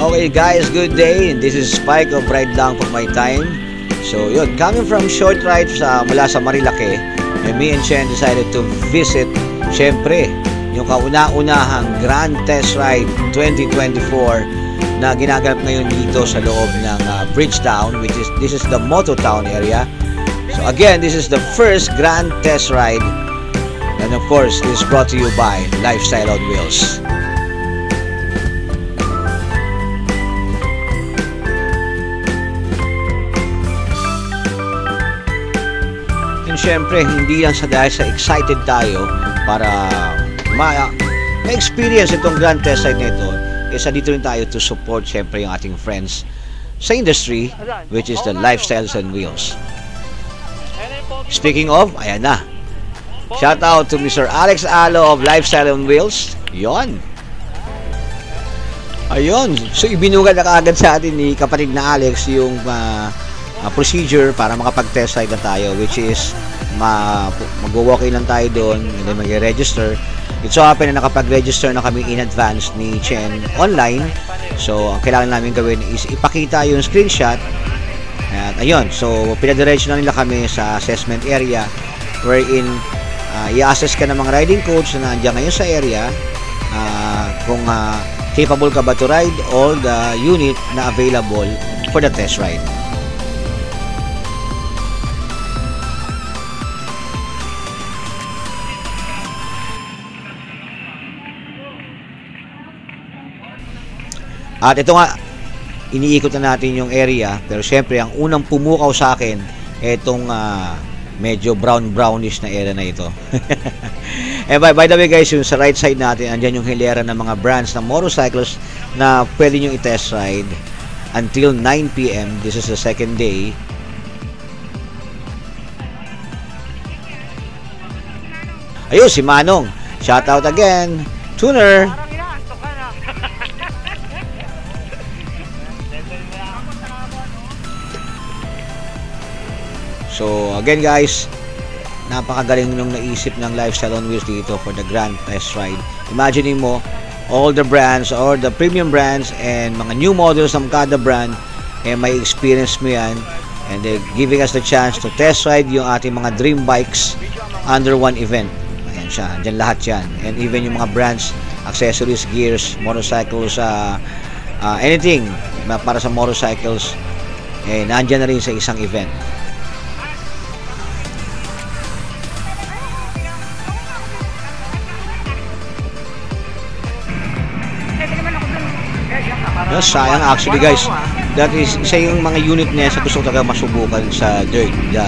Okay guys, good day. This is Spike of Ride Lang for My Time. So yun, coming from short ride mula sa Marilake, and me and Chen decided to visit, syempre, yung kauna-unahang Grand Test Ride 2024 na ginaganap ngayon dito sa loob ng Bridgetown, this is the Moto Town area. So again, this is the first Grand Test Ride, and of course, this is brought to you by Lifestyle on Wheels. Siyempre, hindi lang dahil sa excited tayo para ma-experience itong Grand Test Ride nito, isa dito rin tayo to support siyempre yung ating friends sa industry, which is the Lifestyles on Wheels. Speaking of, ayan na. Shout out to Mr. Alex Alo of Lifestyle on Wheels. Yon. Ayun. So, ibinugan na kaagad sa atin ni kapatid na Alex yung procedure para makapag-test ride na tayo, which is mag-walk-in lang tayo doon and then mag-register. It so happen na nakapag-register na kami in advance ni Chen online. So ang kailangan namin gawin is ipakita yung screenshot at ayun, so pinadiretso na nila kami sa assessment area wherein i-assess ka ng mga riding coach na nandiyan ngayon sa area kung capable ka ba to ride all the unit na available for the test ride. At ito nga, iniikot na natin yung area, pero syempre ang unang pumukaw sa akin itong medyo brownish na area na ito. And by the way guys, yung sa right side natin, andyan yung hilera ng mga brands ng motorcycles na pwede nyo i-test ride until 9 PM. This is the second day. Ayun, si Manong. Shout out again. Tuner. So again guys, napakagaling nung naisip ng Lifestyle on Wheels dito for the Grand Test Ride. Imagine mo, all the brands or the premium brands and mga new models ng kada brand, may experience mo yan, and they're giving us the chance to test ride yung ating mga dream bikes under one event. Ayan siya, dyan lahat yan. And even yung mga brands, accessories, gears, motorcycles, anything para sa motorcycles, nandyan na rin sa isang event. Sayang actually guys, that is isa yung mga unit niya sa gusto ko talaga masubukan sa dirt, the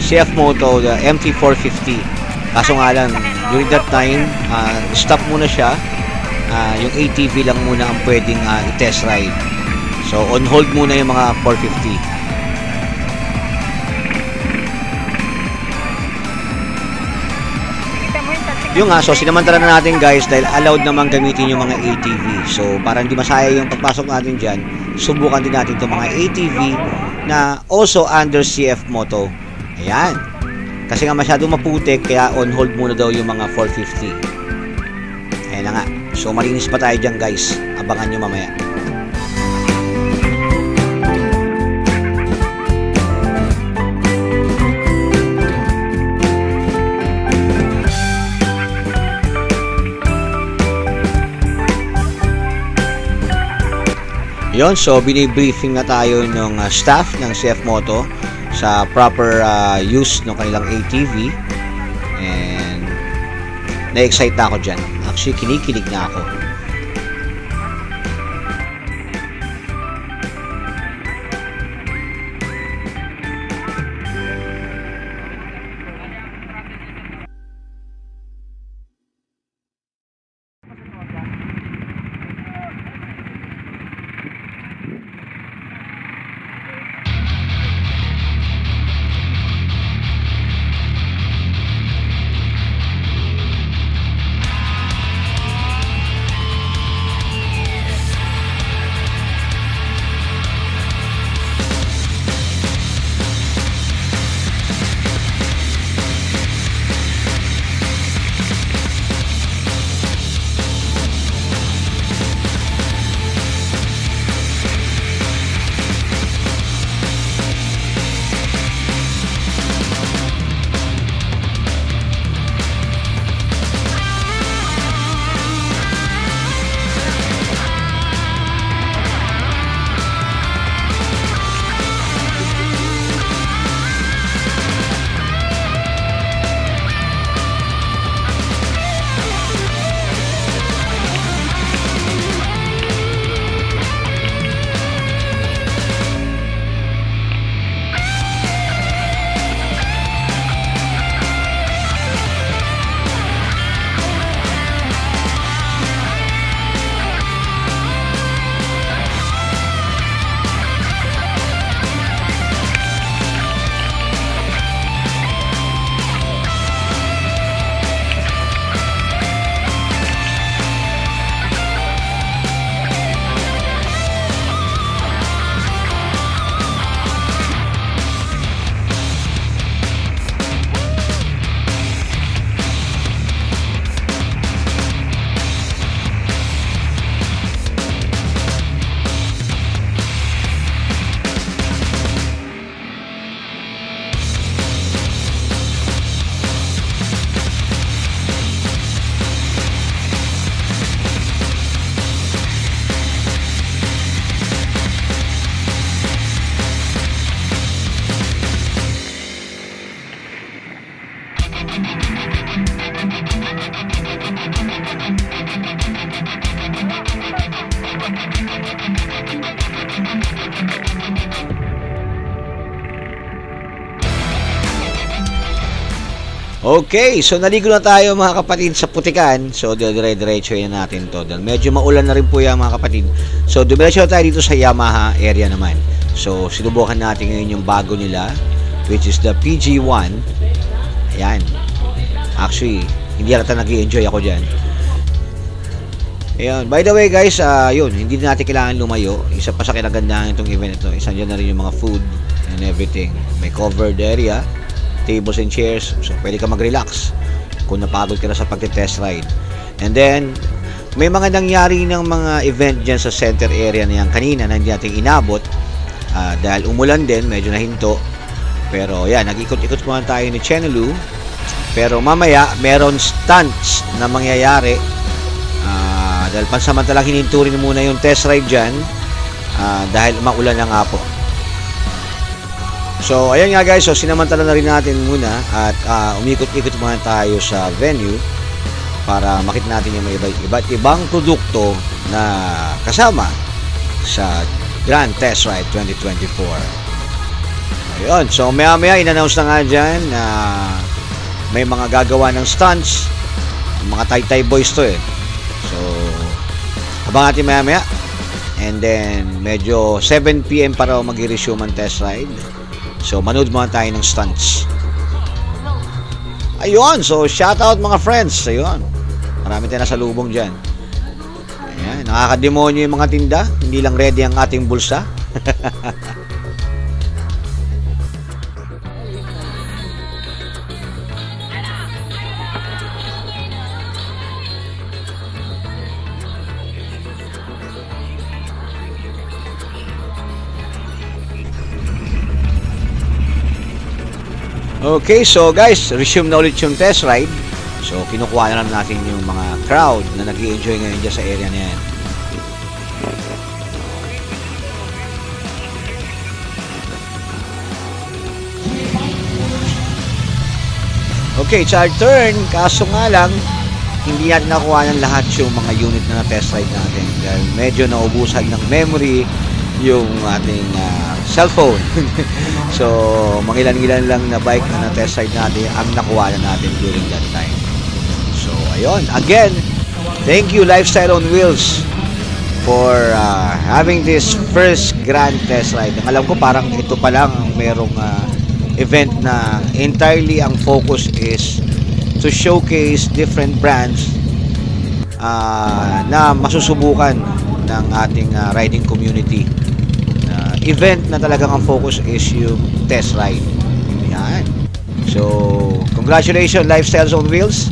CF Moto, the MT450. Kaso nga lang, during that time, stop muna siya, yung ATV lang muna ang pwedeng i-test ride. So on hold muna yung mga 450. Yung so sinamantala na natin guys dahil allowed naman gamitin yung mga ATV. So para hindi masaya yung pagpasok natin dyan, subukan din natin itong mga ATV na also under CF Moto. Ayan. Kasi nga masyadong maputik, kaya on hold muna daw yung mga 450. Ayan na nga. So malinis pa tayo dyan guys. Abangan nyo mamaya. Yon, so binibriefing na tayo ng staff ng CF Moto sa proper use ng kanilang ATV, and na-excite na ako dyan. Actually, kinikilig na ako. Okay, so naligo na tayo mga kapatid sa Putikan. So dire-diretso yan natin to. Dahil medyo maulan na rin po yan mga kapatid. So dumiretso na tayo dito sa Yamaha area naman. So sinubukan natin ngayon yung bago nila, which is the PG1. Ayan. Actually, hindi yata nag-i-enjoy ako dyan. Ayan. By the way guys, yun, hindi natin kailangan lumayo. Isa pa sa kinagandahan itong event ito. Isa dyan na rin yung mga food and everything. May covered area, tables and chairs, so pwede ka mag-relax kung napagod ka na sa pagte-test ride. And then may mga nangyari ng mga event dyan sa center area na yan kanina na hindi natin inabot dahil umulan din, medyo nahinto. Pero yan, nag-ikot-ikot muna tayo ni Chenelu. Pero mamaya meron stunts na mangyayari dahil pansamantalang hininturin muna yung test ride dyan dahil maulan na nga po. So, ayan nga guys. So, sinamantala na rin natin muna at umikot-ikot muna tayo sa venue para makita natin yung iba't ibang produkto na kasama sa Grand Test Ride 2024. Ayun. So, maya-maya in-announce na nga dyan na may mga gagawa ng stunts. Mga Taytay boys to eh. So, abang natin maya-maya. And then, medyo 7 PM para mag-resume ang test ride. So, manood muna tayo ng stunts. Ayun. So, shout out mga friends. Ayun. Marami tayo nasa lubong dyan. Ayan. Nakakademonyo yung mga tinda. Hindi lang ready ang ating bulsa. Okay, so guys, resume na ulit yung test ride. So, kinukuha na lang natin yung mga crowd na nag-i-enjoy ngayon dyan sa area na yan. Okay, it's our turn. Kaso nga lang, hindi natin nakuha ng lahat yung mga unit na na-test ride natin. Dahil medyo naubusan ng memory yung ating cellphone. So, mangilan-ilan lang na bike na na-test ride natin ang nakuha na natin during that time. So, ayun. Again, thank you Lifestyle on Wheels for having this first grand test ride. Alam ko parang ito pa lang merong event na entirely ang focus is to showcase different brands na masusubukan ng ating riding community. Event na talagang ang focus is yung test ride. Yan. So, congratulations Lifestyles on Wheels.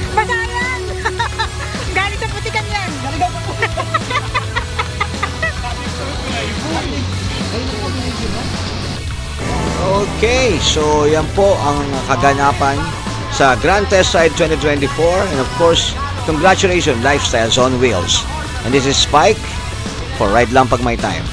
Bagayan! Galing sa Putikan yan! Okay, so yan po ang kaganapan sa Grand Test Ride 2024. And of course, congratulations Lifestyles on Wheels. And this is Spike for Ride Lang Pag May Time.